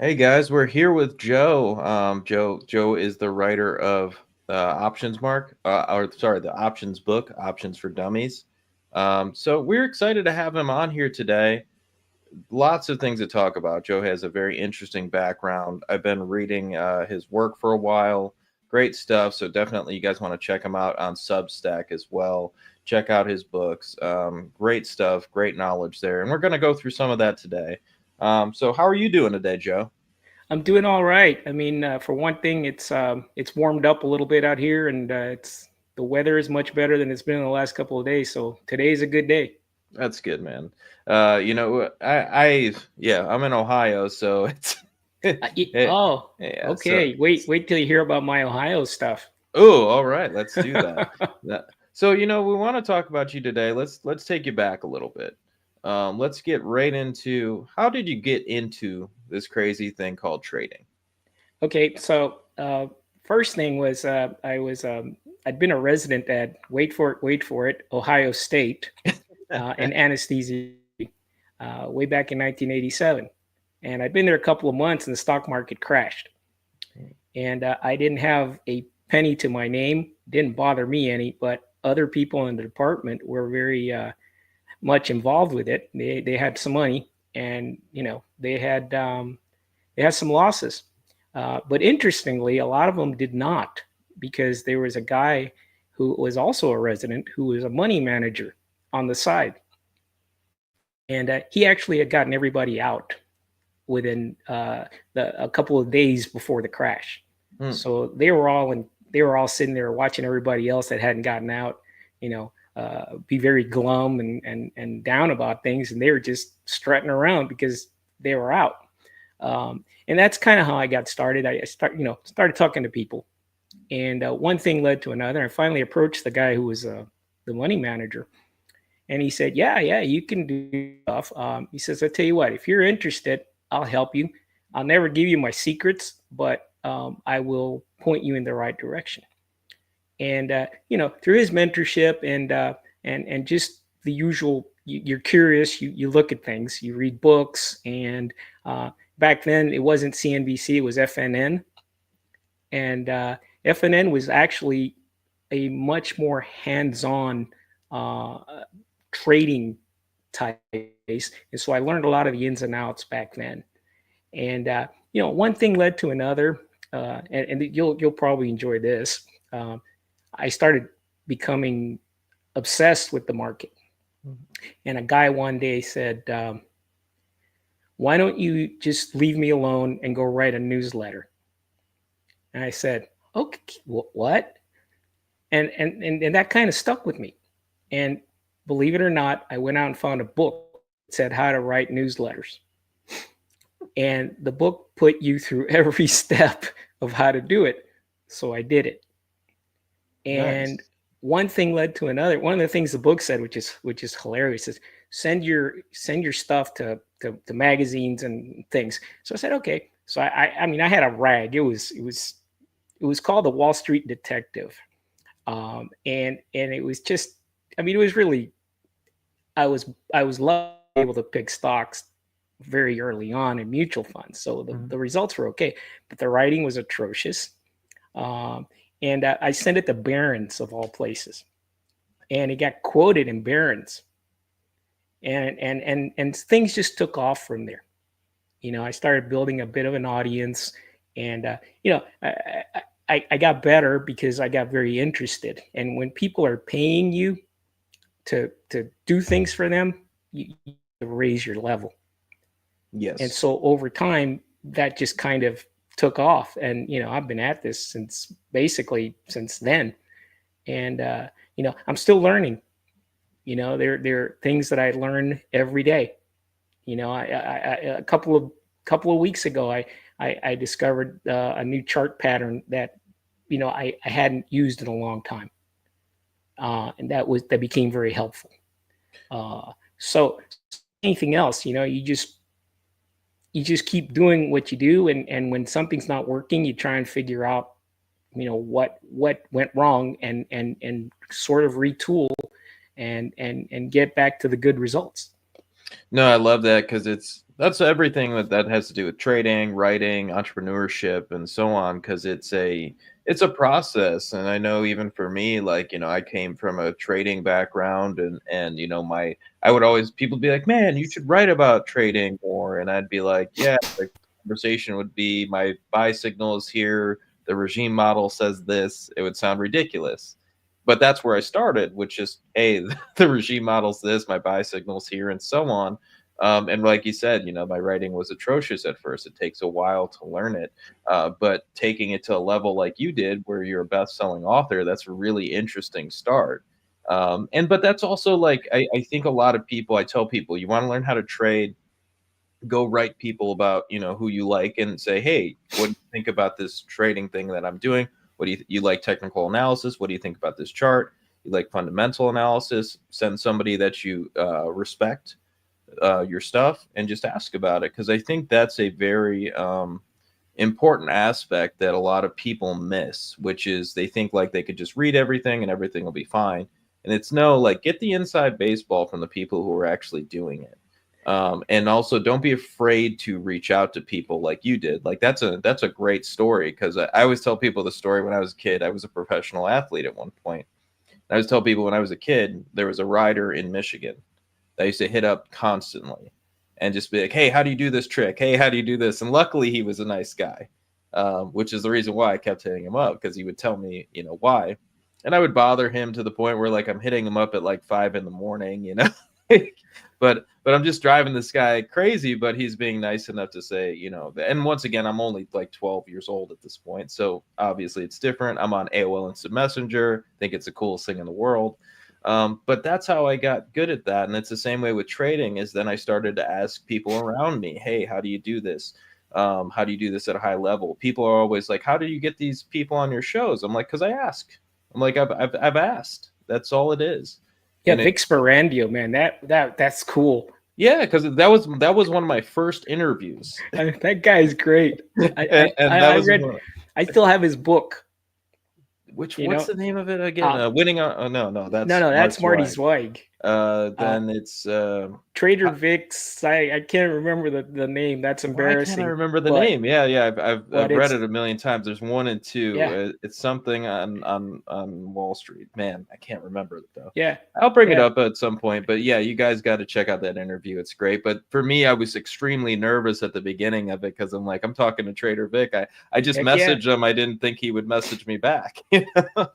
Hey guys, we're here with Joe. Joe is the writer of Options Mark, or sorry, the Options book, Options for Dummies. So we're excited to have him on here today. Lots of things to talk about. Joe has a very interesting background. I've been reading his work for a while. Great stuff. So definitely, you guys want to check him out on Substack as well. Check out his books. Great stuff. Great knowledge there, and we're going to go through some of that today. So how are you doing today, Joe? I'm doing all right. I mean, for one thing, it's warmed up a little bit out here, and it's the weather is much better than it's been in the last couple of days. So today's a good day. That's good, man. Yeah, I'm in Ohio, so it's Oh, yeah. So, okay. Wait till you hear about my Ohio stuff. oh, all right, let's do that. So, we want to talk about you today. Let's take you back a little bit. Let's get right into how did you get into this crazy thing called trading? Okay, so first thing was I'd been a resident at wait for it, Ohio State, in anesthesiology way back in 1987, and I'd been there a couple of months, and the stock market crashed, and I didn't have a penny to my name. Didn't bother me any, but other people in the department were very much involved with it. They had some money, and they had some losses. But interestingly, a lot of them did not, because there was a guy who was also a resident who was a money manager on the side, and he actually had gotten everybody out within a couple of days before the crash. Hmm. So they were all sitting there watching everybody else that hadn't gotten out, be very glum and down about things, and they were just strutting around because they were out. And that's kind of how I got started. Started talking to people, and one thing led to another. I finally approached the guy who was the money manager, and he said, "Yeah, you can do stuff." He says, "I tell you what, if you're interested, I'll help you. I'll never give you my secrets, but I will point you in the right direction." And through his mentorship and just the usual, you're curious, you look at things, you read books, and back then it wasn't CNBC, it was FNN, and FNN was actually a much more hands-on uh, trading type base, and so I learned a lot of the ins and outs back then. And one thing led to another, and you'll probably enjoy this. Um, I started becoming obsessed with the market. And a guy one day said, "Why don't you just leave me alone and go write a newsletter?" And I said, "Okay, what?" And that kind of stuck with me. And believe it or not, I went out and found a book that said how to write newsletters. And the book put you through every step of how to do it. So I did it. Nice. And one thing led to another. One of the things the book said, which is hilarious, is send your stuff to magazines and things. So I said, okay. So I had a rag. It was called the Wall Street Detective, and it was just, I mean, it was really, I was lucky able to pick stocks very early on in mutual funds, so the results were okay, but the writing was atrocious. Um, and I sent it to Barron's of all places, and it got quoted in Barron's, and things just took off from there. I started building a bit of an audience, and I got better because I got very interested. And when people are paying you to do things for them, you raise your level. And Yes. so over time, that just kind of took off. And I've been at this since basically since then. And I'm still learning. There are things that I learn every day. A couple of weeks ago, I discovered a new chart pattern that I hadn't used in a long time, and that became very helpful. So like anything else, you just keep doing what you do, and when something's not working, you try and figure out what went wrong, and sort of retool and get back to the good results. No, I love that because it's That's everything that has to do with trading, writing, entrepreneurship, and so on. Because it's a process, and I know even for me, like I came from a trading background, and my I would always people be like, "Man, you should write about trading more," and I'd be like, "Yeah." The conversation would be, "My buy signal is here. The regime model says this." It would sound ridiculous, but that's where I started, which is, hey, the regime model's this, my buy signal's here, and so on. And like you said, my writing was atrocious at first. It takes a while to learn it. But taking it to a level like you did, where you're a best-selling author, that's a really interesting start. But that's also like, I think a lot of people, I tell people, you want to learn how to trade, go write people about, who you like and say, hey, what do you think about this trading thing that I'm doing? What do you like technical analysis? What do you think about this chart? You like fundamental analysis? Send somebody that you respect your stuff and just ask about it, because I think that's a very important aspect that a lot of people miss, which is they think like they could just read everything and everything will be fine. And it's no, like, get the inside baseball from the people who are actually doing it. And also don't be afraid to reach out to people like you did. Like that's a great story, because I always tell people the story. When I was a kid, I was a professional athlete at one point. I always tell people, when I was a kid, there was a rider in Michigan that I used to hit up constantly and just be like, hey, how do you do this trick? Hey, how do you do this? And luckily he was a nice guy, which is the reason why I kept hitting him up, because he would tell me, why. And I would bother him to the point where, like, I'm hitting him up at like 5 a.m. But I'm just driving this guy crazy, but he's being nice enough to say, and once again, I'm only like 12 years old at this point. So obviously it's different. I'm on AOL Instant Messenger. I think it's the coolest thing in the world. But that's how I got good at that. And it's the same way with trading, is then I started to ask people around me, hey, how do you do this? How do you do this at a high level? People are always like, how do you get these people on your shows? I'm like, because I ask. I'm like, I've asked. That's all it is. Yeah, And Vic Sporandio, man, that's cool. yeah, because that was one of my first interviews. That guy is great. And that I was read. I still have his book. what's the name of it again? Winning on, oh, no, that's No, Mark that's Marty Zweig. Zweig. Then it's Trader Vic's. I can't remember the name. That's why can't I embarrassing. remember the but, name? Yeah, I've but read it a million times. There's 1 and 2. Yeah. It's something on Wall Street. Man, I can't remember it though. Yeah. I'll bring it Yeah. up at some point. But yeah, you guys got to check out that interview. It's great. But for me, I was extremely nervous at the beginning of it, because I'm like, I'm talking to Trader Vic. I just Heck yeah. messaged him. I didn't think he would message me back.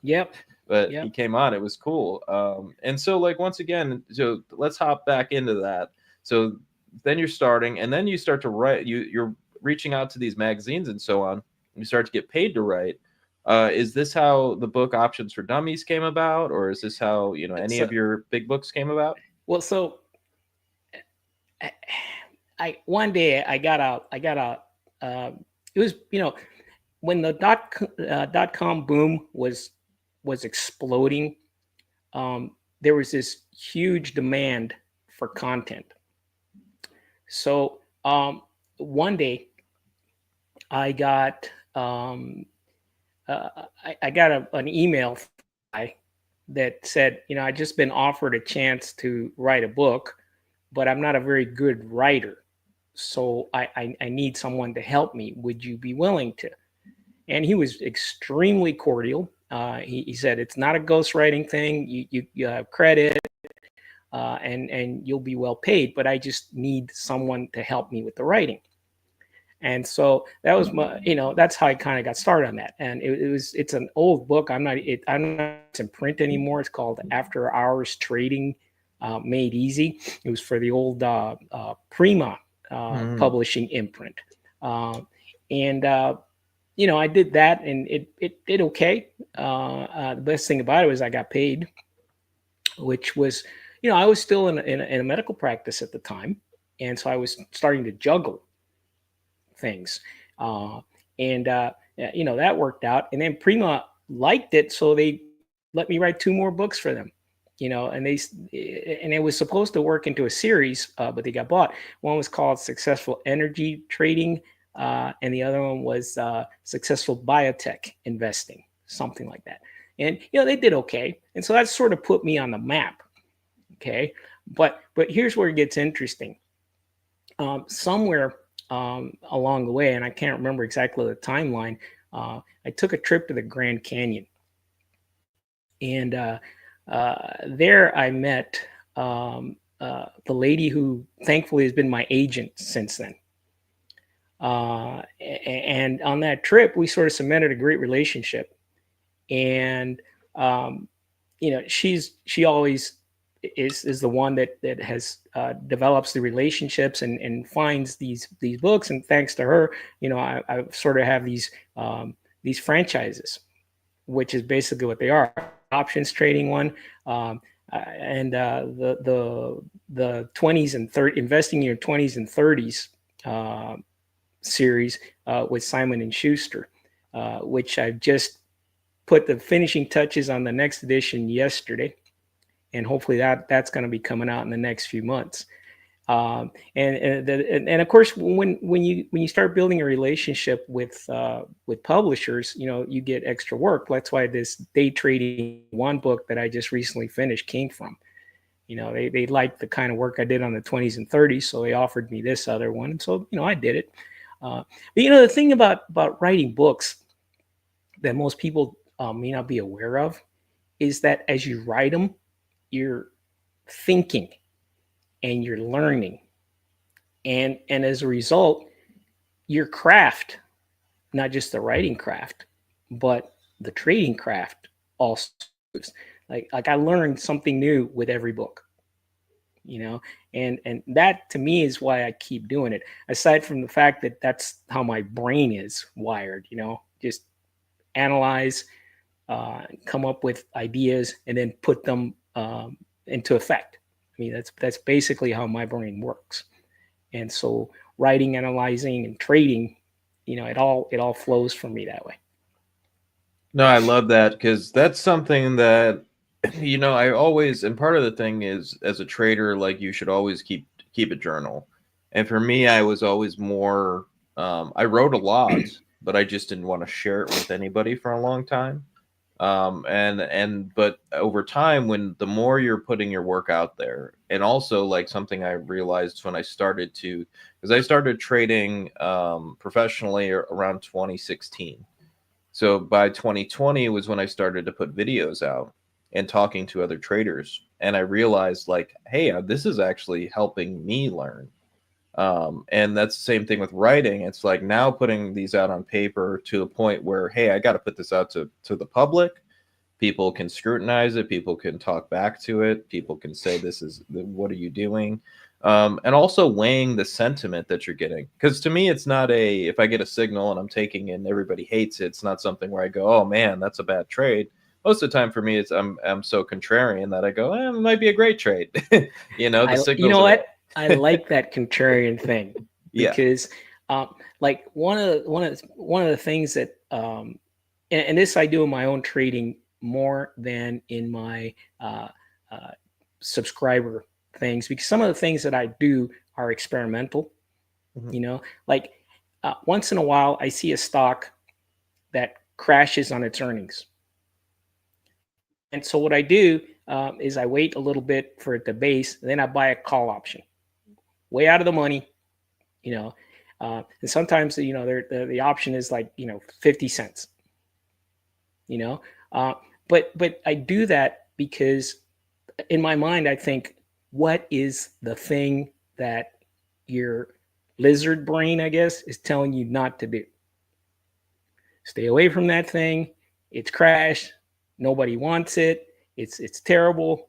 Yep. But Yep. he came on. It was cool. And so, like, once again, so let's hop back into that. So then you're starting, and then you start to write. You're reaching out to these magazines and so on. You start to get paid to write. Is this how the book Options for Dummies came about, or is this how any So, of your big books came about? well, so I one day I got a it was when the dot com boom was exploding. There was this huge demand for content. So one day I got I got an email that said, I just been offered a chance to write a book, but I'm not a very good writer. So I need someone to help me. Would you be willing to? And he was extremely cordial. He said, it's not a ghostwriting thing. You have credit, and you'll be well paid, but I just need someone to help me with the writing. And so that was my, that's how I kind of got started on that. And it's an old book. I'm not in print anymore. It's called After Hours Trading, Made Easy. It was for the old Prima publishing imprint. And I did that, and it did okay. The best thing about it was I got paid, which was, I was still in a medical practice at the time. And so I was starting to juggle things. That worked out. And then Prima liked it, so they let me write 2 more books for them. And it was supposed to work into a series, but they got bought. One was called Successful Energy Trading, and the other one was Successful Biotech Investing, something like that. And they did okay, and so that sort of put me on the map. Okay, but here's where it gets interesting. Somewhere along the way, and I can't remember exactly the timeline, I took a trip to the Grand Canyon, and there I met the lady who thankfully has been my agent since then. And on that trip, we sort of cemented a great relationship. And um, she always is the one that has develops the relationships and finds these books. And thanks to her, I sort of have these franchises, which is basically what they are. I have an options trading one, and the 20s and 30 investing in your 20s and 30s series with Simon and Schuster, which I've just put the finishing touches on the next edition yesterday, and hopefully that's going to be coming out in the next few months. And of course, when you start building a relationship with publishers, you get extra work. That's why this day trading one book that I just recently finished came from. They liked the kind of work I did on the 20s and 30s, so they offered me this other one. And so I did it. But the thing about writing books that most people may not be aware of is that as you write them, you're thinking and you're learning, and as a result, your craft, not just the writing craft, but the trading craft also improves. Like I learned something new with every book, and that to me is why I keep doing it. Aside from the fact that that's how my brain is wired, just analyze, come up with ideas, and then put them into effect. I mean, that's basically how my brain works. And so writing, analyzing, and trading, it all flows for me that way. No, I love that because that's something that I always, and part of the thing is as a trader, like you should always keep a journal. And for me, I was always more I wrote a lot, but I just didn't want to share it with anybody for a long time. But over time, when the more you're putting your work out there, and also like something I realized when I started to, because I started trading professionally around 2016. So by 2020 was when I started to put videos out and talking to other traders, and I realized like, hey, this is actually helping me learn. And that's the same thing with writing. It's like now putting these out on paper to the point where, hey, I got to put this out to the public. People can scrutinize it. People can talk back to it. People can say, what are you doing? And also weighing the sentiment that you're getting. Because to me, it's not if I get a signal and I'm taking it and everybody hates it, it's not something where I go, oh man, that's a bad trade. Most of the time for me, I'm so contrarian that I go, it might be a great trade. The signals. You know what? I like that contrarian thing because, like one of the things that, and this I do in my own trading more than in my subscriber things, because some of the things that I do are experimental. Mm-hmm. Like once in a while, I see a stock that crashes on its earnings, and so what I do is I wait a little bit for it to base, and then I buy a call option way out of the money, and sometimes the option is like 50 cents, but I do that because in my mind I think, what is the thing that your lizard brain, I guess, is telling you not to do? Stay away from that thing. It's crashed. Nobody wants it. It's terrible.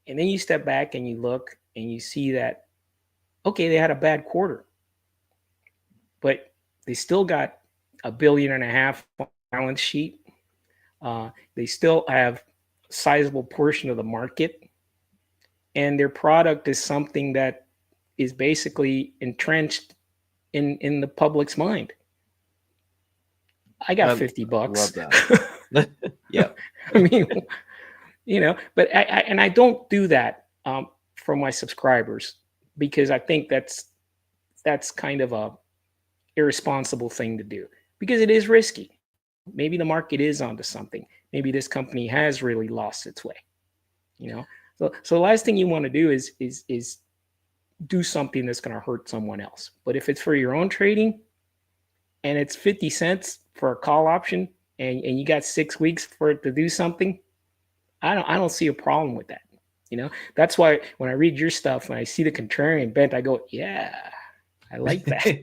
And then you step back and you look and you see that, okay, they had a bad quarter, but they still got $1.5 billion balance sheet. They still have a sizable portion of the market, and their product is something that is basically entrenched in the public's mind. I got $50. Love that. Yeah. I mean, but I don't do that for my subscribers, because I think that's kind of a irresponsible thing to do, because it is risky. Maybe the market is onto something. Maybe this company has really lost its way. So the last thing you want to do is do something that's going to hurt someone else. But if it's for your own trading and it's 50 cents for a call option, and you got 6 weeks for it to do something, I don't see a problem with that. That's why when I read your stuff, when I see the contrarian bent, I go, yeah, I like that.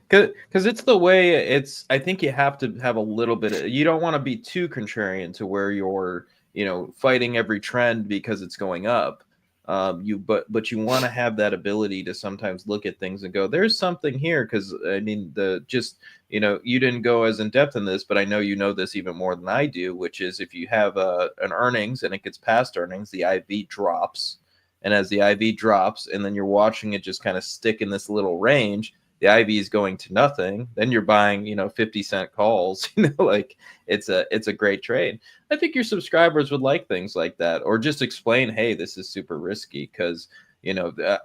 Because it's the way I think you have to have a little bit you don't want to be too contrarian to where you're, fighting every trend because it's going up. But you want to have that ability to sometimes look at things and go, there's something here. Because I mean, you didn't go as in depth in this, but I know you know this even more than I do, which is if you have an earnings and it gets past earnings, the IV drops. And as the IV drops, and then you're watching it just kind of stick in this little range, the IV is going to nothing. Then you're buying, 50-cent calls. Like it's a great trade. I think your subscribers would like things like that, or just explain, hey, this is super risky because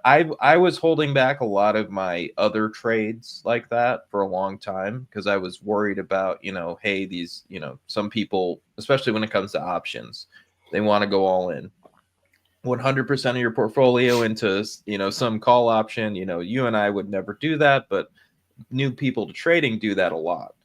I was holding back a lot of my other trades like that for a long time because I was worried about, hey, these, some people, especially when it comes to options, they want to go all in 100% of your portfolio into, some call option. You and I would never do that, but new people to trading do that a lot.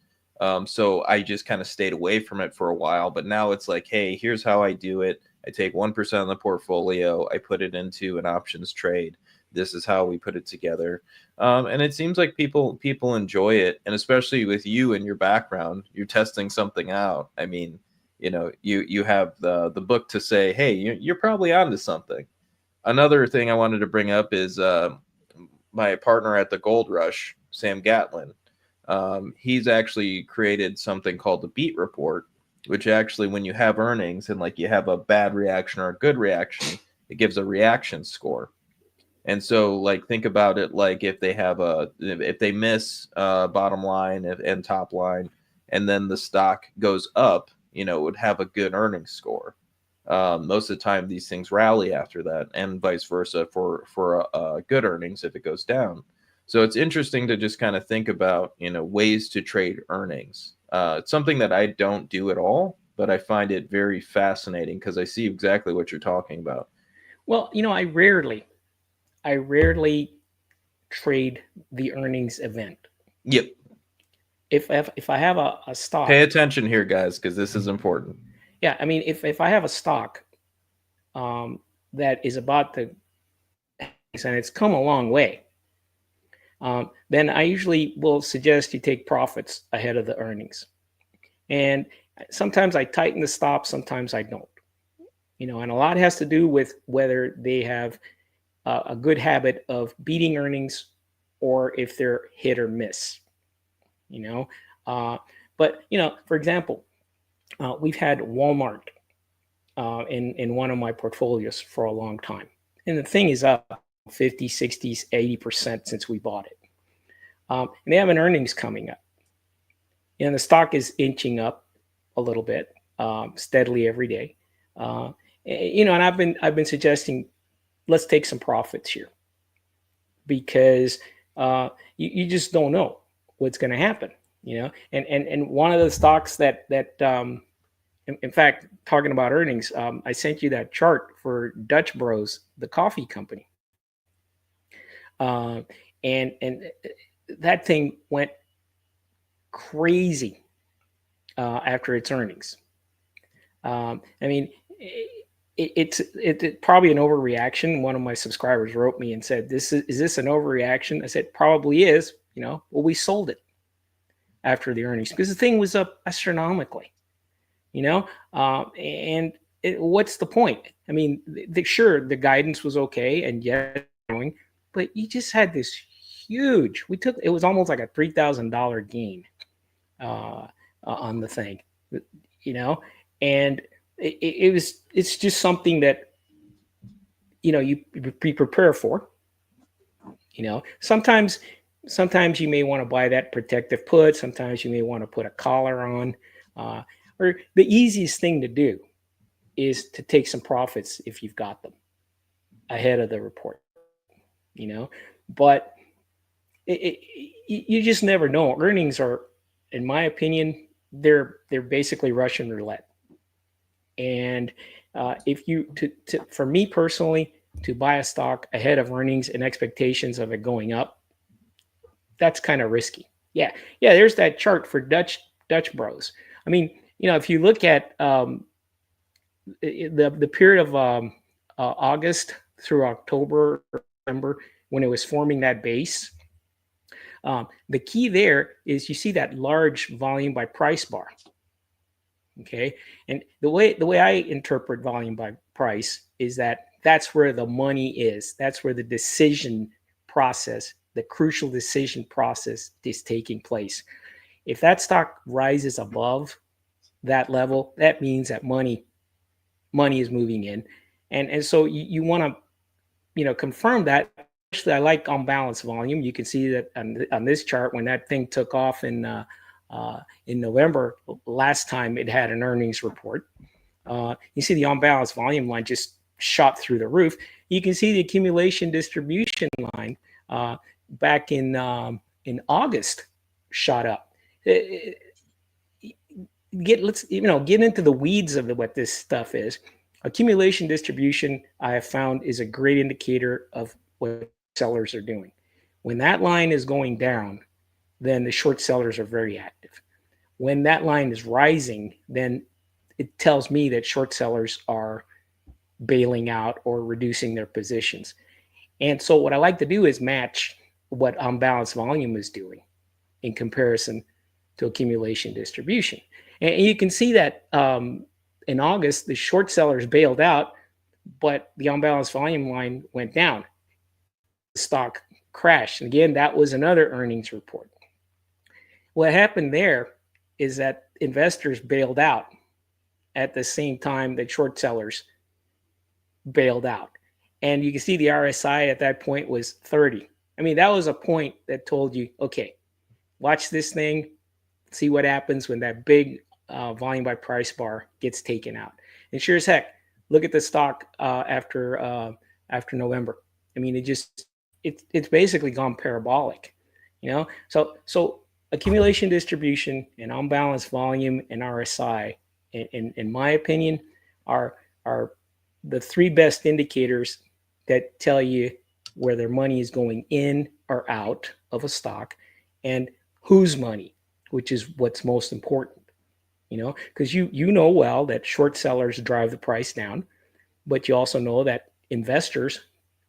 So I just kind of stayed away from it for a while, but now it's like, hey, here's how I do it. I take 1% of the portfolio, I put it into an options trade. This is how we put it together. And it seems like people enjoy it. And especially with you and your background, you're testing something out. I mean, you have the book to say, hey, you're probably onto something. Another thing I wanted to bring up is my partner at the Gold Rush, Sam Gatlin. He's actually created something called the beat report, which actually, when you have earnings and like you have a bad reaction or a good reaction, it gives a reaction score. And so, like, think about it like if they miss bottom line and top line, and then the stock goes up, it would have a good earnings score. Most of the time, these things rally after that, and vice versa for good earnings if it goes down. So it's interesting to just kind of think about, ways to trade earnings. It's something that I don't do at all, but I find it very fascinating because I see exactly what you're talking about. Well, I rarely trade the earnings event. Yep. If I have a stock, Pay attention here, guys, because this is important. yeah, I mean, if I have a stock that is about to, and it's come a long way, then I usually will suggest you take profits ahead of the earnings. And sometimes I tighten the stop, sometimes I don't. And a lot has to do with whether they have a good habit of beating earnings or if they're hit or miss. You know, but for example, we've had Walmart in one of my portfolios for a long time, and the thing is up 50, 60, 80% since we bought it. And they have an earnings coming up, and the stock is inching up a little bit steadily every day. And I've been suggesting let's take some profits here because you just don't know what's going to happen. And one of the stocks that in fact, talking about earnings, I sent you that chart for Dutch Bros, the coffee company, and that thing went crazy after its earnings. I mean, it's probably an overreaction. One of my subscribers wrote me and said, "Is this an overreaction?" I said, "Probably is." Well, we sold it after the earnings because the thing was up astronomically. And what's the point? I mean, sure, the guidance was okay, and yet growing, but you just had this huge. It was almost like a $3,000 gain on the thing, and it's just something that you prepare for. Sometimes you may want to buy that protective put. Sometimes you may want to put a collar on. Or the easiest thing to do is to take some profits if you've got them ahead of the report. But you just never know. Earnings are, in my opinion, they're basically Russian roulette. And if you for me personally, to buy a stock ahead of earnings and expectations of it going up, that's kind of risky. Yeah, yeah. There's that chart for Dutch Bros. I mean, if you look at the period of August through October or November when it was forming that base, the key there is you see that large volume by price bar. Okay, and the way I interpret volume by price is that that's where the money is. That's where the decision process, the crucial decision process, is taking place. If that stock rises above that level, that means that money is moving in, and so you want to confirm that. Actually, I like unbalanced volume. You can see that on this chart when that thing took off in November last time it had an earnings report. You see the unbalanced volume line just shot through the roof. You can see the accumulation distribution line back in August shot up. Let's get into the weeds of what this stuff is. Accumulation distribution, I have found, is a great indicator of what sellers are doing. When that line is going down, then the short sellers are very active. When that line is rising, then it tells me that short sellers are bailing out or reducing their positions. And so what I like to do is match what unbalanced volume is doing in comparison to accumulation distribution. And you can see that in August, the short sellers bailed out, but the unbalanced volume line went down. The stock crashed. And again, that was another earnings report. What happened there is that investors bailed out at the same time that short sellers bailed out. And you can see the RSI at that point was 30. I mean, that was a point that told you, okay, watch this thing, see what happens when that big volume by price bar gets taken out. And sure as heck, look at the stock after November. I mean, it's basically gone parabolic, So accumulation distribution and unbalanced volume and RSI, in my opinion, are the three best indicators that tell you where their money is going in or out of a stock and whose money, which is what's most important, because you know well that short sellers drive the price down, but you also know that investors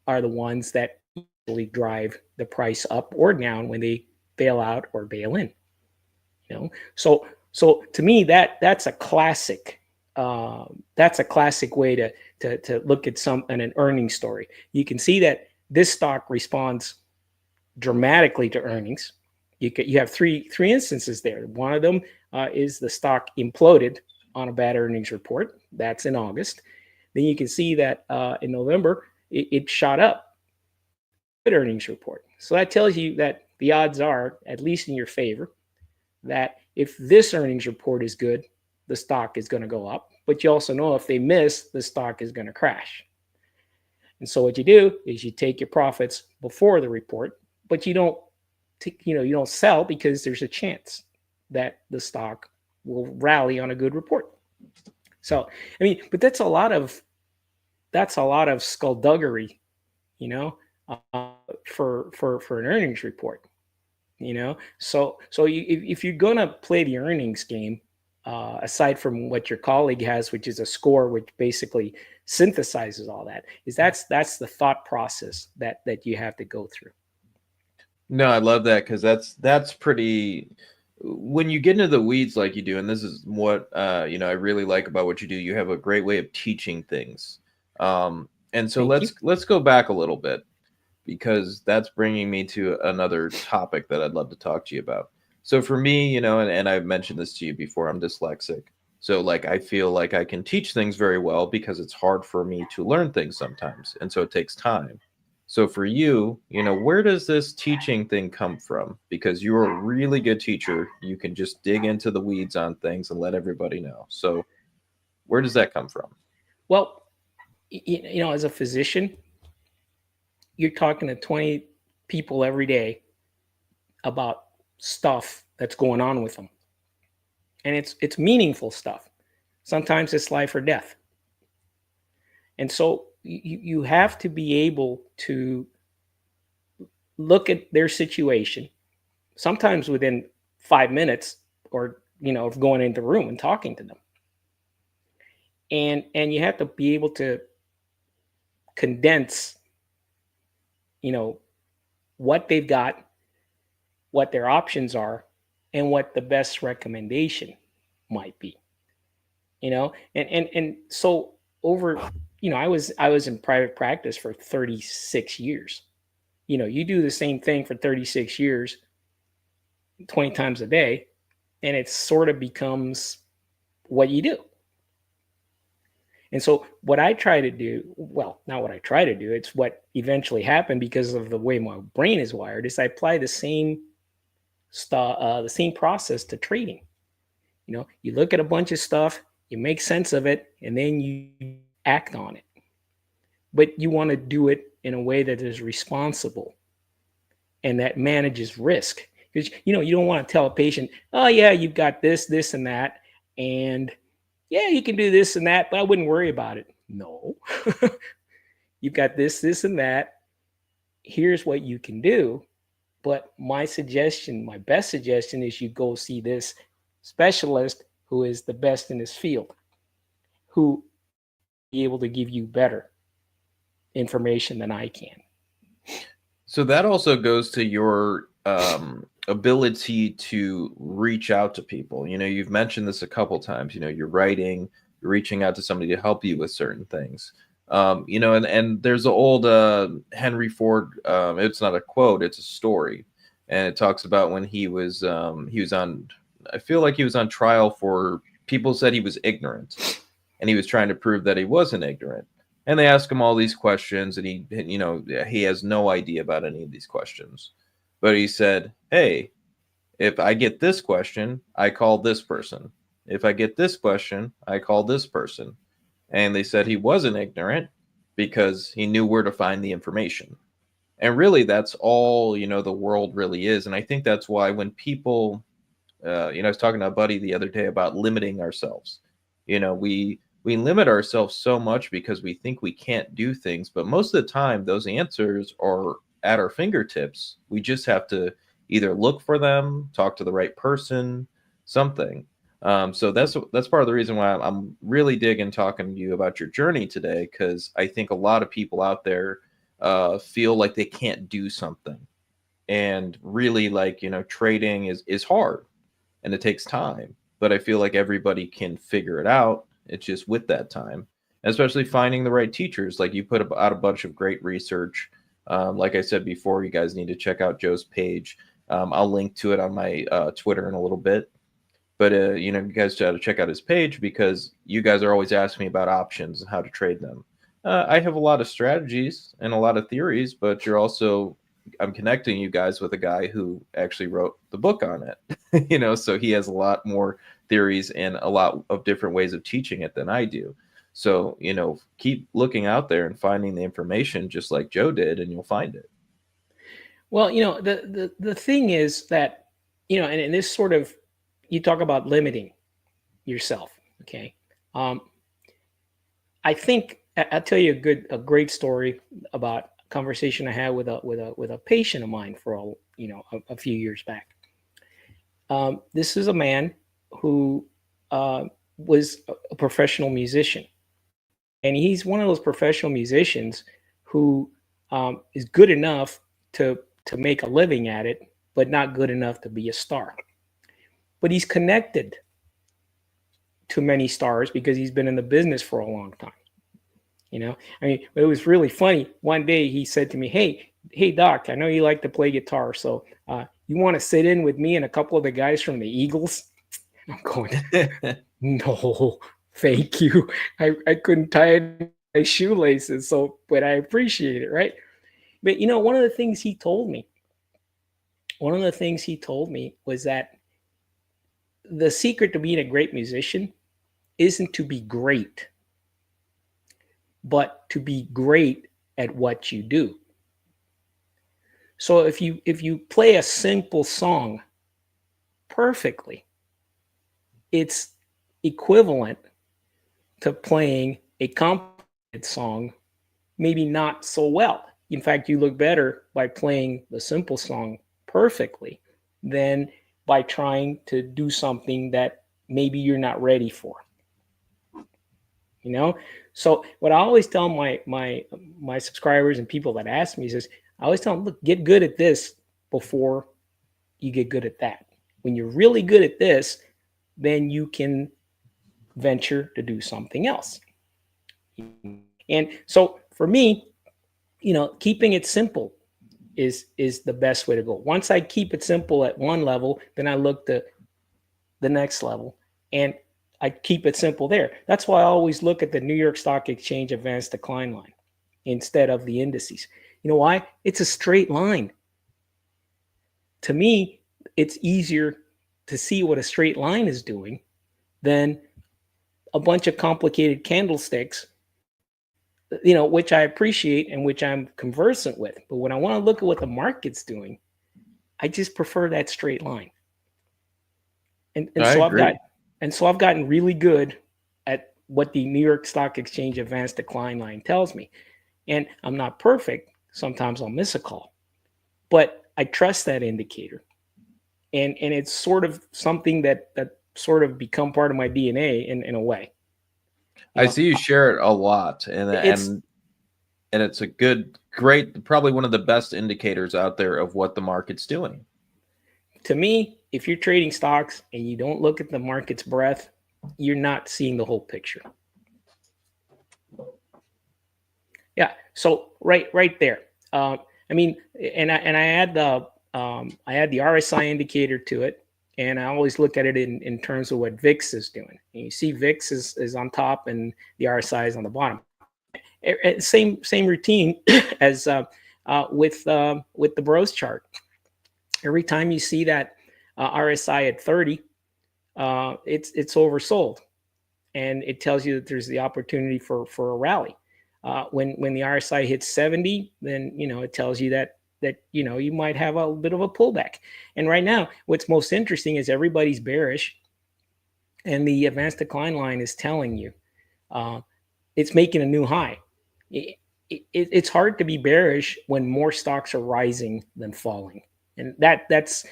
are the ones that usually drive the price up or down when they bail out or bail in. So to me that's a classic way to look at an earnings story. You can see that this stock responds dramatically to earnings. You have three instances there. One of them is the stock imploded on a bad earnings report. That's in August. Then you can see that in November it shot up. Good earnings report. So that tells you that the odds are, at least in your favor, that if this earnings report is good, the stock is going to go up. But you also know if they miss, the stock is going to crash. And so what you do is you take your profits before the report, but you don't sell because there's a chance that the stock will rally on a good report. So, I mean, but that's a lot of skullduggery, for an earnings report, So if you're gonna play the earnings game, aside from what your colleague has, which is a score, which basically synthesizes all that, that's the thought process that you have to go through. No, I love that because that's pretty. When you get into the weeds like you do, and this is what I really like about what you do. You have a great way of teaching things, and so let's go back a little bit because that's bringing me to another topic that I'd love to talk to you about. So for me, and I've mentioned this to you before, I'm dyslexic. So like I feel like I can teach things very well because it's hard for me to learn things sometimes, and so it takes time. So for you, where does this teaching thing come from? Because you're a really good teacher. You can just dig into the weeds on things and let everybody know. So where does that come from? Well, as a physician, you're talking to 20 people every day about stuff that's going on with them. And it's meaningful stuff. Sometimes it's life or death. And so you have to be able to look at their situation, sometimes within 5 minutes, or of going into the room and talking to them, and you have to be able to condense, you know, what they've got, what their options are, and what the best recommendation might be. And so over, I was in private practice for 36 years. You do the same thing for 36 years, 20 times a day, and it sort of becomes what you do. And so what I try to do, well, not what I try to do, it's what eventually happened because of the way my brain is wired, is I apply the same process to trading. You look at a bunch of stuff, you make sense of it, and then you act on it. But you want to do it in a way that is responsible and that manages risk. Because you don't want to tell a patient, oh yeah, you've got this, and that, and yeah, you can do this and that, but I wouldn't worry about it. No. You've got this, and that. Here's what you can do. But my best suggestion is you go see this specialist who is the best in his field, who be able to give you better information than I can. So that also goes to your ability to reach out to people. You've mentioned this a couple times. You're writing, you're reaching out to somebody to help you with certain things. And there's an old Henry Ford. It's not a quote; it's a story, and it talks about when he was on. I feel like he was on trial for people said he was ignorant, and he was trying to prove that he wasn't ignorant. And they ask him all these questions, and he has no idea about any of these questions. But he said, "Hey, if I get this question, I call this person. If I get this question, I call this person." And they said he wasn't ignorant because he knew where to find the information. And really, that's all the world really is. And I think that's why when people, I was talking to a buddy the other day about limiting ourselves. We limit ourselves so much because we think we can't do things, but most of the time those answers are at our fingertips. We just have to either look for them, talk to the right person, something. So that's part of the reason why I'm really digging talking to you about your journey today, because I think a lot of people out there feel like they can't do something, and really, like, trading is hard and it takes time, but I feel like everybody can figure it out. It's just with that time, especially finding the right teachers. Like, you put out a bunch of great research. Like I said before, you guys need to check out Joe's page. I'll link to it on my Twitter in a little bit. But you guys got to check out his page, because you guys are always asking me about options and how to trade them. I have a lot of strategies and a lot of theories, but I'm connecting you guys with a guy who actually wrote the book on it. So he has a lot more theories and a lot of different ways of teaching it than I do. So, keep looking out there and finding the information just like Joe did, and you'll find it. Well, the thing is that, and this sort of, you talk about limiting yourself. Okay. I think I'll tell you a great story about a conversation I had with a patient of mine for a few years back. This is a man who was a professional musician, and he's one of those professional musicians who is good enough to make a living at it, but not good enough to be a star. But he's connected to many stars because he's been in the business for a long time. I mean, it was really funny. One day he said to me, hey, Doc, I know you like to play guitar, so you want to sit in with me and a couple of the guys from the Eagles? I'm going, no, thank you. I couldn't tie my shoelaces, but I appreciate it, right? But one of the things he told me was that the secret to being a great musician isn't to be great, but to be great at what you do. So if you play a simple song perfectly, it's equivalent to playing a complicated song maybe not so well. In fact, you look better by playing the simple song perfectly than by trying to do something that maybe you're not ready for. You know, so what I always tell my subscribers and people that ask me is, I always tell them, look, get good at this before you get good at that. When you're really good at this, then you can venture to do something else. And so for me, keeping it simple is the best way to go. Once I keep it simple at one level, then I look to the next level and I keep it simple there. That's why I always look at the New York Stock Exchange advanced decline line instead of the indices. You know why? It's a straight line. To me, it's easier to see what a straight line is doing than a bunch of complicated candlesticks, which I appreciate and which I'm conversant with. But when I want to look at what the market's doing, I just prefer that straight line. And I so agree. I've gotten really good at what the New York Stock Exchange advanced decline line tells me. And I'm not perfect. Sometimes I'll miss a call, but I trust that indicator. And it's sort of something that sort of become part of my DNA in a way. I see you share it a lot, and it's a great, probably one of the best indicators out there of what the market's doing. To me, if you're trading stocks and you don't look at the market's breadth, you're not seeing the whole picture. Yeah. So right there. I mean, and I add the RSI indicator to it, and I always look at it in terms of what VIX is doing. And you see VIX is on top and the RSI is on the bottom. Same routine as with the Bros chart. Every time you see that RSI at 30, it's oversold, and it tells you that there's the opportunity for a rally. When the RSI hits 70, then it tells you that you might have a bit of a pullback. And right now, what's most interesting is everybody's bearish, and the advanced decline line is telling you it's making a new high. It's hard to be bearish when more stocks are rising than falling, and that's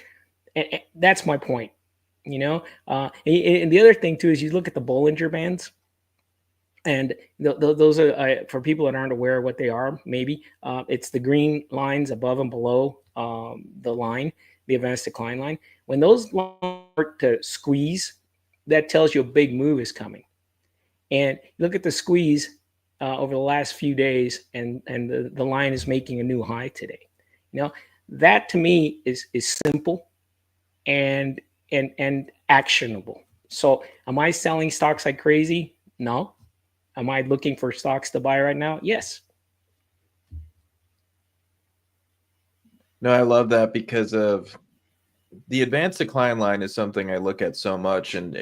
my point. And the other thing too is you look at the Bollinger Bands. And those are, for people that aren't aware of what they are, maybe it's the green lines above and below the line, the advanced decline line. When those lines start to squeeze, that tells you a big move is coming. And look at the squeeze over the last few days, and the line is making a new high today. That to me is simple and actionable. So am I selling stocks like crazy? No. Am I looking for stocks to buy right now? Yes. No, I love that because of the advanced decline line is something I look at so much, and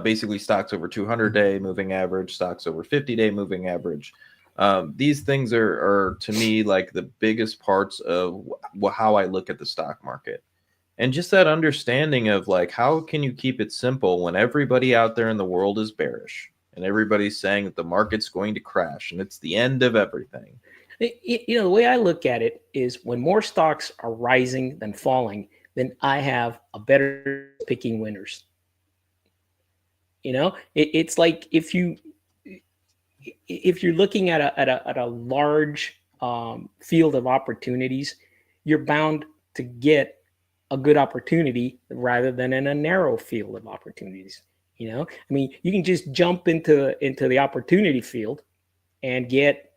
basically stocks over 200-day moving average, stocks over 50-day moving average. These things are to me like the biggest parts of how I look at the stock market. And just that understanding of like, how can you keep it simple when everybody out there in the world is bearish and everybody's saying that the market's going to crash and it's the end of everything? The way I look at it is when more stocks are rising than falling, then I have a better picking winners. It's like if you're looking at a large field of opportunities, you're bound to get a good opportunity rather than in a narrow field of opportunities. I mean, you can just jump into the opportunity field and get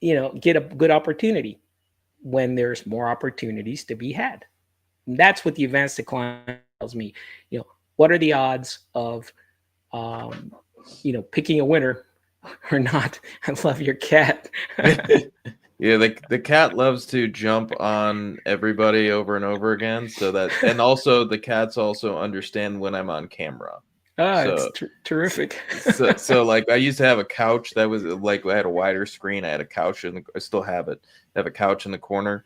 a good opportunity when there's more opportunities to be had. And that's what the advanced decline tells me. What are the odds of picking a winner or not? I love your cat. Yeah, the cat loves to jump on everybody over and over again. So that, and also the cats also understand when I'm on camera. It's terrific. So like I used to have a couch that was like, I had a wider screen. I had a couch and I still have it. I have a couch in the corner.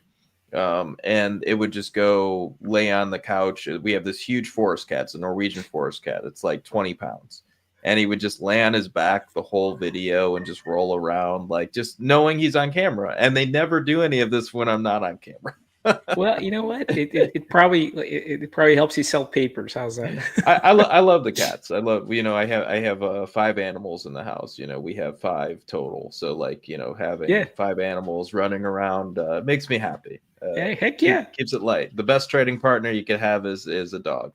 And it would just go lay on the couch. We have this huge forest cat. It's a Norwegian forest cat. It's like 20 pounds. and he would just lay on his back the whole video and just roll around, like just knowing he's on camera. And they never do any of this when I'm not on camera. Well, you know what? It probably helps you sell papers. How's that? I love the cats. I love, I have 5 animals in the house. We have 5 total. So like, having Yeah. 5 animals running around makes me happy. Hey, heck yeah. Keeps it light. The best trading partner you could have is a dog.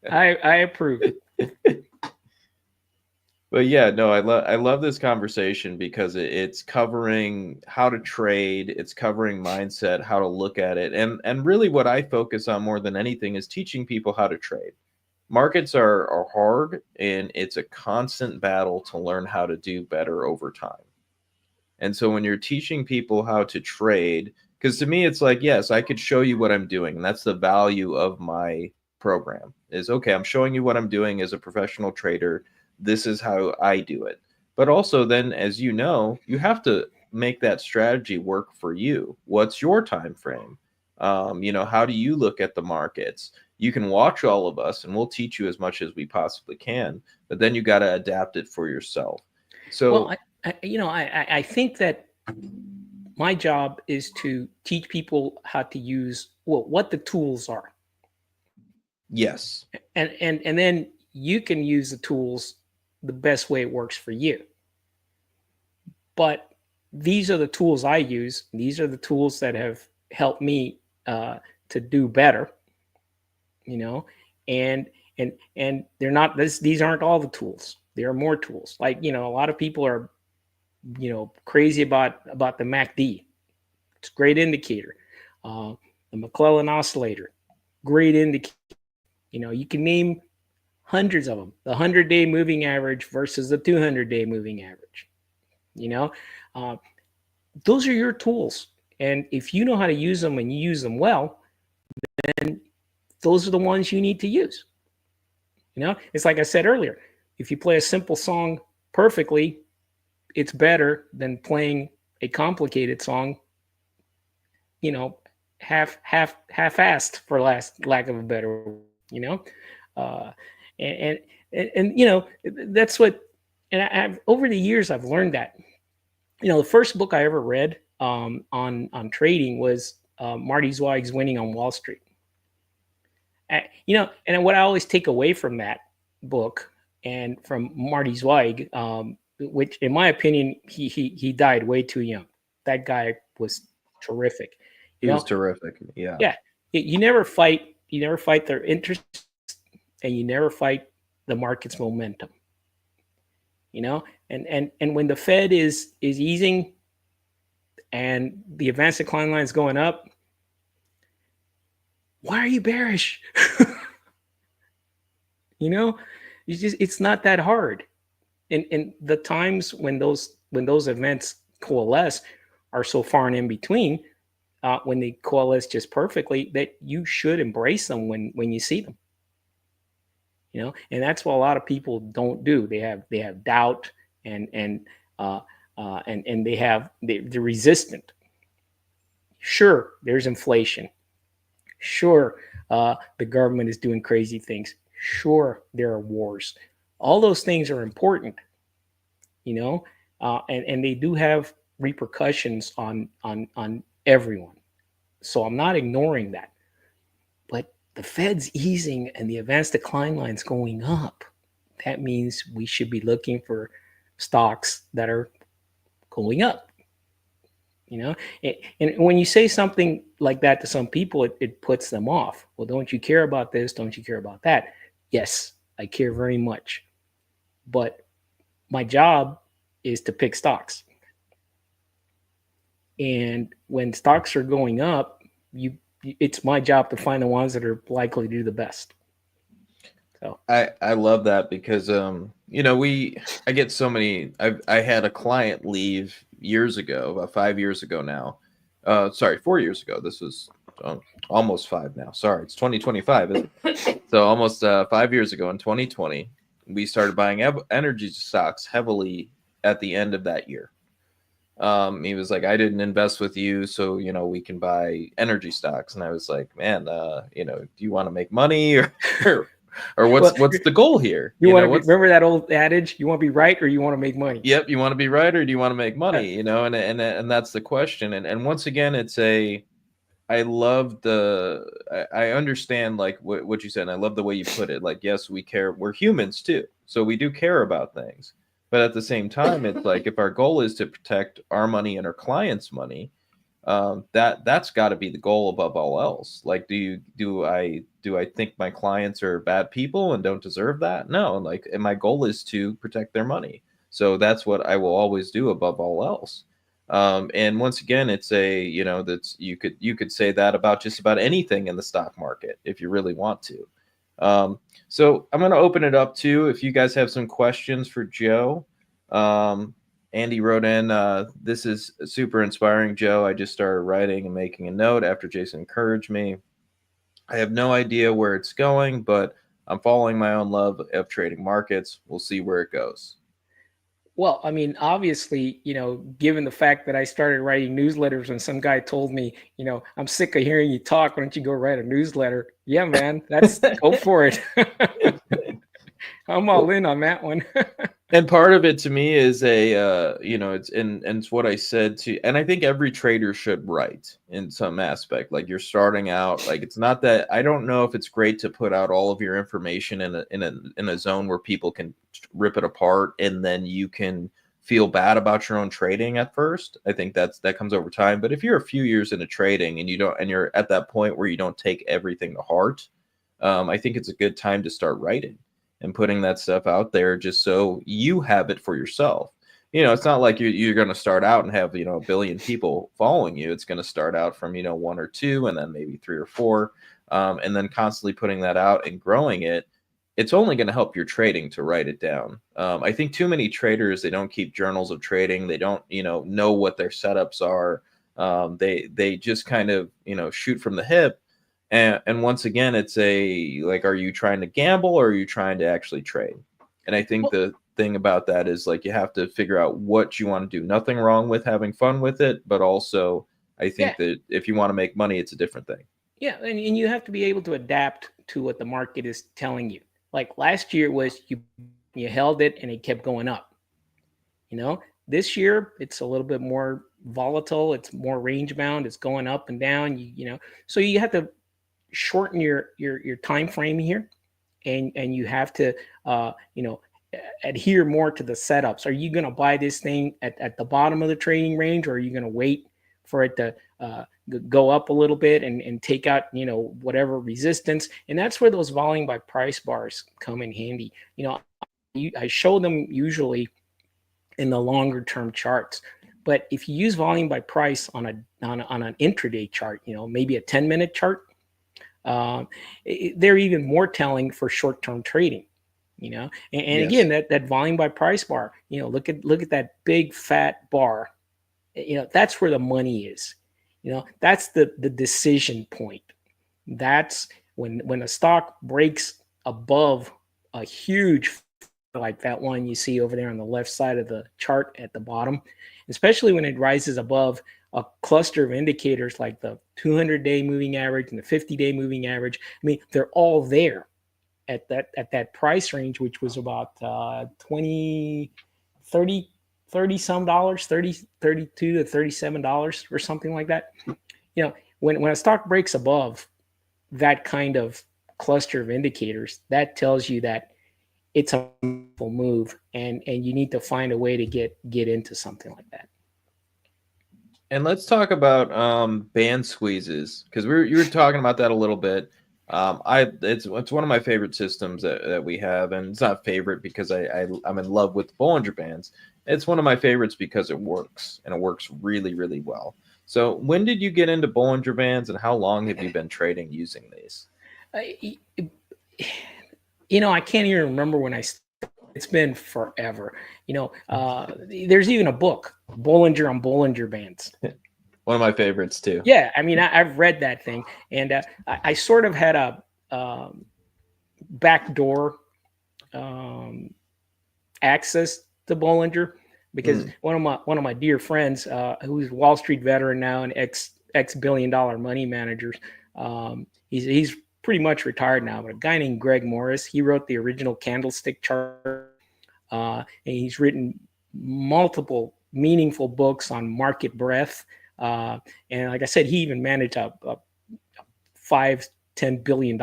I approve. But yeah, no, I love this conversation because it's covering how to trade, it's covering mindset, how to look at it, and really what I focus on more than anything is teaching people how to trade. Markets are hard, and it's a constant battle to learn how to do better over time. And so when you're teaching people how to trade, because to me it's like, yes, I could show you what I'm doing, and that's the value of my program. Is okay, I'm showing you what I'm doing as a professional trader. This is how I do it. But also then, as you know, you have to make that strategy work for you. What's your time frame? How do you look at the markets? You can watch all of us and we'll teach you as much as we possibly can, but then you got to adapt it for yourself. So Well, I think that my job is to teach people how to use what the tools are, yes, and then you can use the tools the best way it works for you. But these are the tools I use. These are the tools that have helped me to do better. And they're not this. These aren't all the tools. There are more tools. Like a lot of people are crazy about the MACD. It's a great indicator. The McClellan oscillator, great indicator. You can name hundreds of them. The 100-day moving average versus the 200-day moving average. Those are your tools. And if you know how to use them and you use them well, then those are the ones you need to use. It's like I said earlier, if you play a simple song perfectly, it's better than playing a complicated song, half-assed, for lack of a better word, and that's what, and I've over the years I've learned that. The first book I ever read on trading was Marty Zweig's Winning on Wall Street. And what I always take away from that book and from Marty Zweig, which in my opinion he died way too young. That guy was terrific. He was terrific. Yeah. Yeah. You never fight their interests, and you never fight the market's momentum. And when the Fed is easing and the advanced decline line is going up, why are you bearish? It's not that hard. And the times when those events coalesce are so far and in between, when they coalesce just perfectly, that you should embrace them when you see them. And that's what a lot of people don't do. They have doubt and they're resistant. Sure, there's inflation. Sure, the government is doing crazy things. Sure, there are wars. All those things are important, and they do have repercussions on everyone. So I'm not ignoring that. But the Fed's easing and the advanced decline line's going up. That means we should be looking for stocks that are going up. And when you say something like that to some people, it puts them off. Well, don't you care about this? Don't you care about that? Yes, I care very much. But my job is to pick stocks. And when stocks are going up, it's my job to find the ones that are likely to do the best. So I love that because I get so many. I had a client leave years ago, about 5 years ago now. 4 years ago. This was almost 5 now. Sorry, it's 2025, isn't it? So almost 5 years ago in 2020, we started buying energy stocks heavily at the end of that year. He was like, I didn't invest with you, so we can buy energy stocks. And I was like, man, do you want to make money or or Well, what's the goal here? you want to be, What's remember that old adage, you want to be right or you want to make money? Yep, you want to be right or do you want to make money? And that's the question. And once again, I love I understand like what you said. And I love the way you put it. Like, yes, we care. We're humans too, so we do care about things. But at the same time, it's like if our goal is to protect our money and our clients' money, that's got to be the goal above all else. Like, do I think my clients are bad people and don't deserve that? No, like, and my goal is to protect their money. So that's what I will always do above all else. And once again, it's that's you could say that about just about anything in the stock market if you really want to. So I'm going to open it up to if you guys have some questions for Joe. Andy wrote in, this is super inspiring, Joe. I just started writing and making a note after Jason encouraged me. I have no idea where it's going, but I'm following my own love of trading markets. We'll see where it goes. Well, I mean, obviously, given the fact that I started writing newsletters and some guy told me, I'm sick of hearing you talk. Why don't you go write a newsletter? Yeah, man, go for it. I'm all in on that one. And part of it to me is it's what I said to, and I think every trader should write in some aspect. Like you're starting out, like it's not that I don't know if it's great to put out all of your information in a zone where people can rip it apart and then you can feel bad about your own trading at first. I think that comes over time. But if you're a few years into trading and you're at that point where you don't take everything to heart, I think it's a good time to start writing and putting that stuff out there just so you have it for yourself. It's not like you're going to start out and have, a billion people following you. It's going to start out from, one or two and then maybe three or four. And then constantly putting that out and growing it. It's only going to help your trading to write it down. I think too many traders, they don't keep journals of trading. They don't, know what their setups are. They just kind of, shoot from the hip. And once again, it's are you trying to gamble or are you trying to actually trade? And I think the thing about that is like you have to figure out what you want to do. Nothing wrong with having fun with it, but also I think that if you want to make money, it's a different thing. Yeah, and you have to be able to adapt to what the market is telling you. Like last year was you held it and it kept going up. This year it's a little bit more volatile. It's more range bound. It's going up and down. So you have to shorten your time frame here, and you have to adhere more to the setups. Are you going to buy this thing at the bottom of the trading range, or are you going to wait for it to go up a little bit and take out whatever resistance? And that's where those volume by price bars come in handy. I show them usually in the longer term charts. But if you use volume by price on an intraday chart, maybe a 10-minute chart, they're even more telling for short-term trading. And yes. Again, that volume by price bar, look at that big fat bar. That's where the money is. That's the decision point. That's when a stock breaks above a huge, like that one you see over there on the left side of the chart at the bottom, especially when it rises above a cluster of indicators like the 200-day moving average and the 50-day moving average. I mean, they're all there at that price range, which was about 30 some dollars, 32 to $37 or something like that. When a stock breaks above that kind of cluster of indicators, that tells you that it's a move, and you need to find a way to get into something like that. And let's talk about band squeezes, because you were talking about that a little bit. It's one of my favorite systems that we have, and it's not favorite because I'm in love with Bollinger Bands. It's one of my favorites because it works, and it works really, really well. So when did you get into Bollinger Bands, and how long have you been trading using these? I can't even remember when I started. It's been forever. There's even a book, Bollinger on Bollinger Bands. One of my favorites too. Yeah, I mean, I've read that thing, and I sort of had a backdoor access to Bollinger because one of my dear friends, who's a Wall Street veteran now and ex $1 billion money manager, he's pretty much retired now, but a guy named Greg Morris. He wrote the original candlestick chart, and he's written multiple meaningful books on market breadth. And like I said, he even managed a $5-10 billion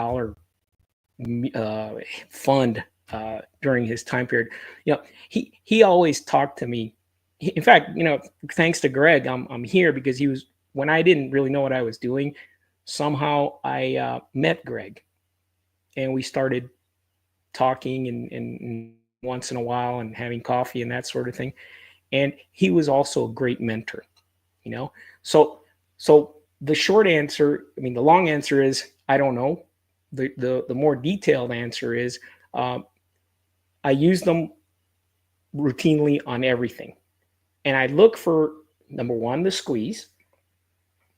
fund during his time period. He always talked to me. In fact, thanks to Greg, I'm here because he was, when I didn't really know what I was doing, somehow I met Greg, and we started talking and once in a while and having coffee and that sort of thing. And he was also a great mentor. So the short answer, the long answer is I don't know. The more detailed answer is I use them routinely on everything, and I look for, number one, the squeeze,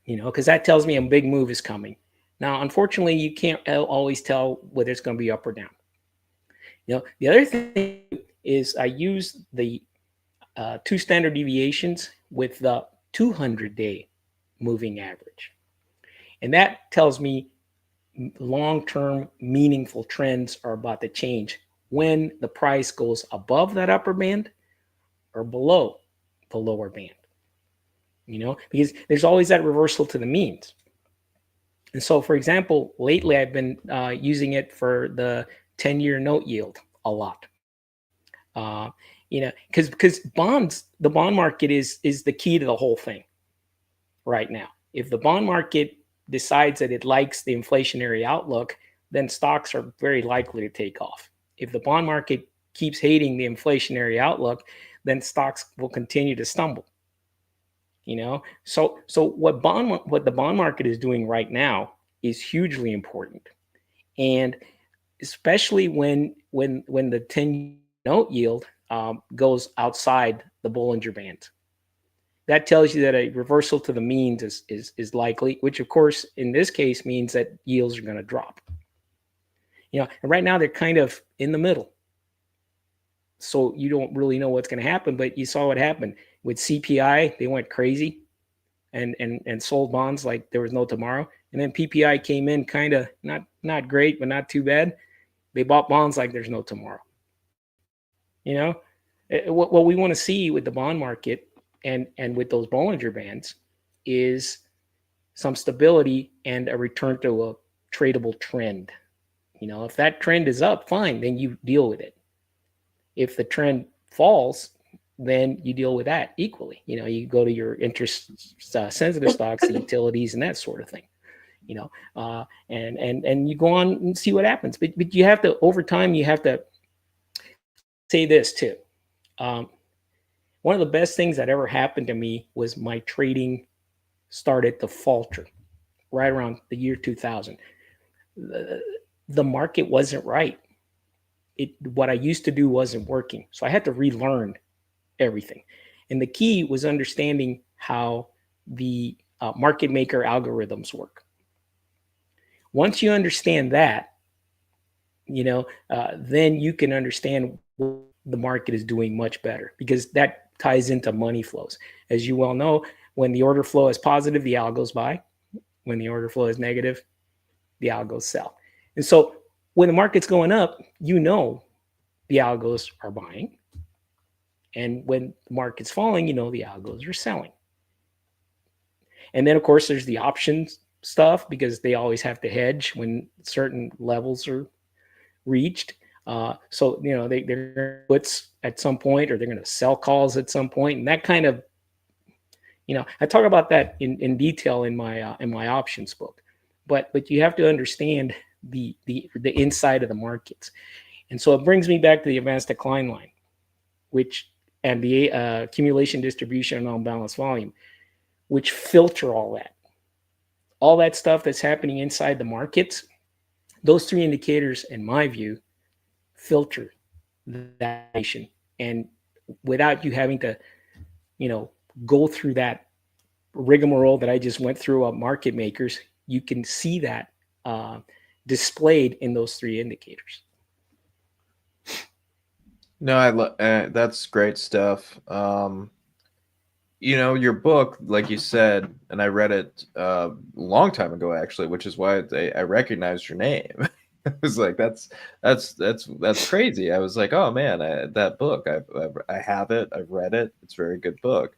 because that tells me a big move is coming. Now, unfortunately, you can't always tell whether it's going to be up or down. The other thing is I use the 2 standard deviations with the 200-day moving average, and that tells me long-term meaningful trends are about to change when the price goes above that upper band or below the lower band. Because there's always that reversal to the means. And so, for example, lately I've been using it for the 10-year note yield a lot. Because bonds, the bond market is the key to the whole thing right now. If the bond market decides that it likes the inflationary outlook, then stocks are very likely to take off. If the bond market keeps hating the inflationary outlook, then stocks will continue to stumble. So what the bond market is doing right now is hugely important, and especially when the 10 note yield goes outside the Bollinger Band. That tells you that a reversal to the means is likely, which of course in this case means that yields are going to drop. And right now they're kind of in the middle, so you don't really know what's going to happen. But you saw what happened with CPI; they went crazy and sold bonds like there was no tomorrow. And then PPI came in kind of not great, but not too bad. They bought bonds like there's no tomorrow. What we want to see with the bond market and with those Bollinger Bands is some stability and a return to a tradable trend. If that trend is up, fine, then you deal with it. If the trend falls, then you deal with that equally. You go to your interest sensitive stocks, the utilities, and that sort of thing. And you go on and see what happens. But you have to, over time, you have to say this too. One of the best things that ever happened to me was my trading started to falter right around the year 2000. The market wasn't right. What I used to do wasn't working. So I had to relearn everything. And the key was understanding how the market maker algorithms work. Once you understand that, then you can understand what the market is doing much better, because that ties into money flows. As you well know, when the order flow is positive, the algos buy. When the order flow is negative, the algos sell. And so when the market's going up, the algos are buying. And when the market's falling, the algos are selling. And then, of course, there's the options stuff, because they always have to hedge when certain levels are reached. So they're puts at some point, or they're going to sell calls at some point, and that kind of, I talk about that in detail in my options book. But you have to understand the inside of the markets, and so it brings me back to the advanced decline line, and the accumulation, distribution, and unbalanced volume, which filter all that stuff that's happening inside the markets. Those 3 indicators, in my view, filter that information, and without you having to go through that rigmarole that I just went through of market makers, you can see that displayed in those 3 indicators. No, that's great stuff. Your book, like you said, and I read it a long time ago, actually, which is why I recognized your name. I was like, that's crazy. I was like, oh man, that book, I have it, I've read it. It's a very good book.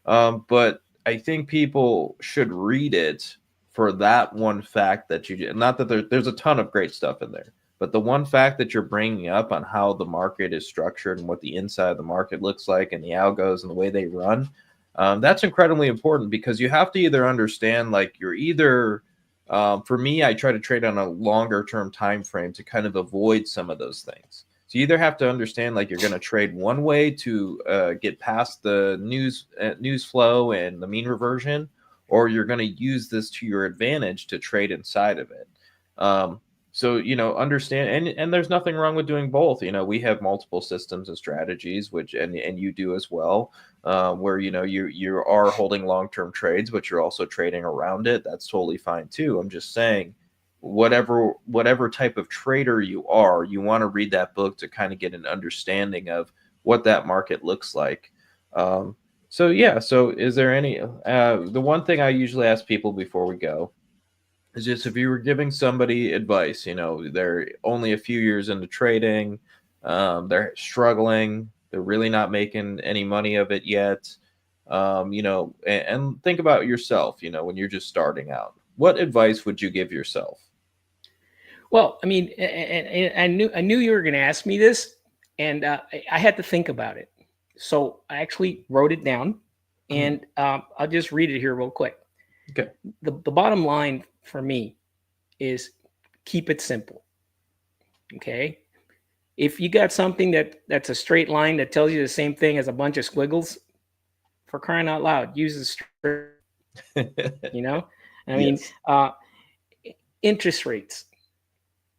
But I think people should read it for that one fact that you did. Not that there's a ton of great stuff in there, but the one fact that you're bringing up on how the market is structured and what the inside of the market looks like and the algos and the way they run, that's incredibly important because you have to either understand, like, you're either for me, I try to trade on a longer term time frame to kind of avoid some of those things. So you either have to understand, like, you're going to trade one way to get past the news flow and the mean reversion, or you're going to use this to your advantage to trade inside of it. Um, so understand, and there's nothing wrong with doing both. We have multiple systems and strategies, which and you do as well, where you are holding long term trades, but you're also trading around it. That's totally fine too. I'm just saying, whatever type of trader you are, you want to read that book to kind of get an understanding of what that market looks like. So yeah. So is there any the one thing I usually ask people before we go is just, if you were giving somebody advice, they're only a few years into trading, they're struggling, they're really not making any money of it yet, and think about yourself, when you're just starting out. What advice would you give yourself? Well, I mean, and I knew you were going to ask me this, and I had to think about it. So I actually wrote it down, Mhm. and I'll just read it here real quick. Okay. The bottom line for me is keep it simple. Okay, if you got something that's a straight line that tells you the same thing as a bunch of squiggles, for crying out loud, use the straight. You know, I mean, Yes. interest rates.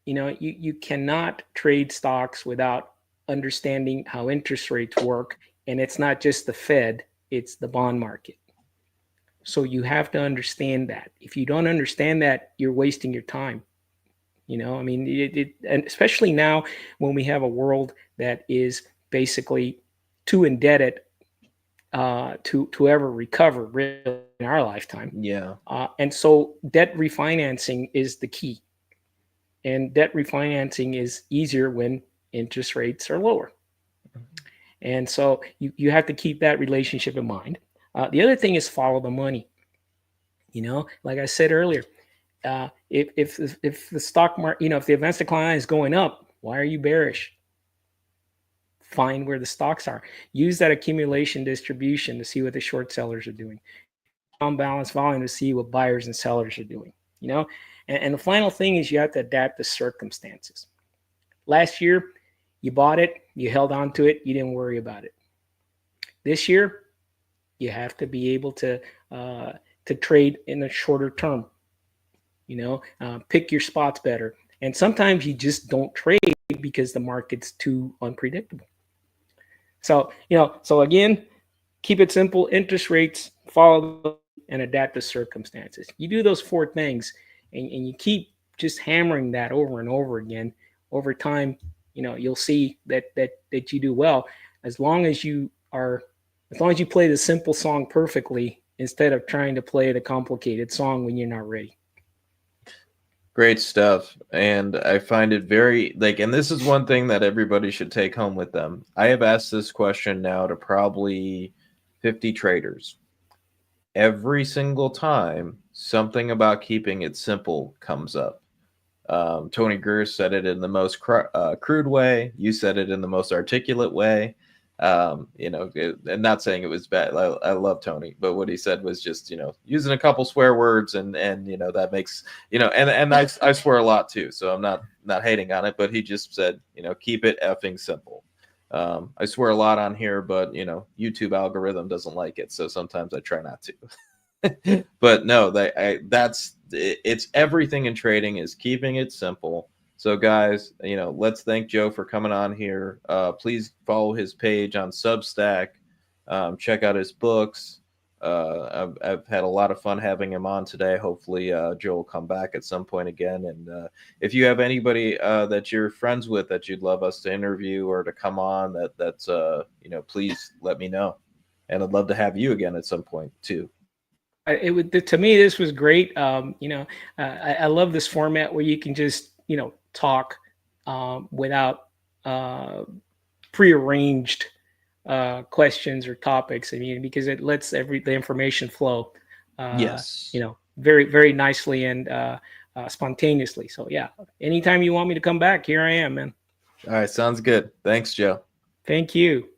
You cannot trade stocks without understanding how interest rates work, and it's not just the Fed, it's the bond market. So you have to understand that. If you don't understand that, you're wasting your time. I mean, and especially now when we have a world that is basically too indebted to ever recover really in our lifetime. Yeah. And so debt refinancing is the key. And debt refinancing is easier when interest rates are lower. And so you have to keep that relationship in mind. The other thing is follow the money. Like I said earlier, if the stock market, if the advanced decline is going up, why are you bearish? Find where the stocks are. Use that accumulation distribution to see what the short sellers are doing. Unbalanced volume to see what buyers and sellers are doing. And the final thing is you have to adapt to circumstances. Last year, you bought it, you held on to it, you didn't worry about it. This year, you have to be able to trade in a shorter term. Pick your spots better. And sometimes you just don't trade because the market's too unpredictable. So again, keep it simple. Interest rates, follow and adapt to circumstances. You do those four things, and you keep just hammering that over and over again. Over time, you'll see that you do well as long as you play the simple song perfectly instead of trying to play the complicated song when you're not ready. Great stuff. And I find it very, like, and this is one thing that everybody should take home with them. I have asked this question now to probably 50 traders. Every single time, something about keeping it simple comes up. Tony Greer said it in the most crude way. You said it in the most articulate way. And not saying it was bad. I love Tony, but what he said was just, using a couple swear words, and that makes, and I swear a lot too. So I'm not hating on it, but he just said, keep it effing simple. I swear a lot on here, but YouTube algorithm doesn't like it, so sometimes I try not to. But no, it's everything in trading is keeping it simple. So guys, let's thank Joe for coming on here. Please follow his page on Substack. Check out his books. I've had a lot of fun having him on today. Hopefully, Joe will come back at some point again. And if you have anybody that you're friends with that you'd love us to interview or to come on, that's please let me know. and I'd love to have you again at some point too. It would, to me, this was great. I love this format where you can just, talk without prearranged questions or topics. I mean, because it lets the information flow, Yes. very, very nicely and spontaneously. So yeah, anytime you want me to come back, here I am, man. All right, sounds good. Thanks, Joe. Thank you.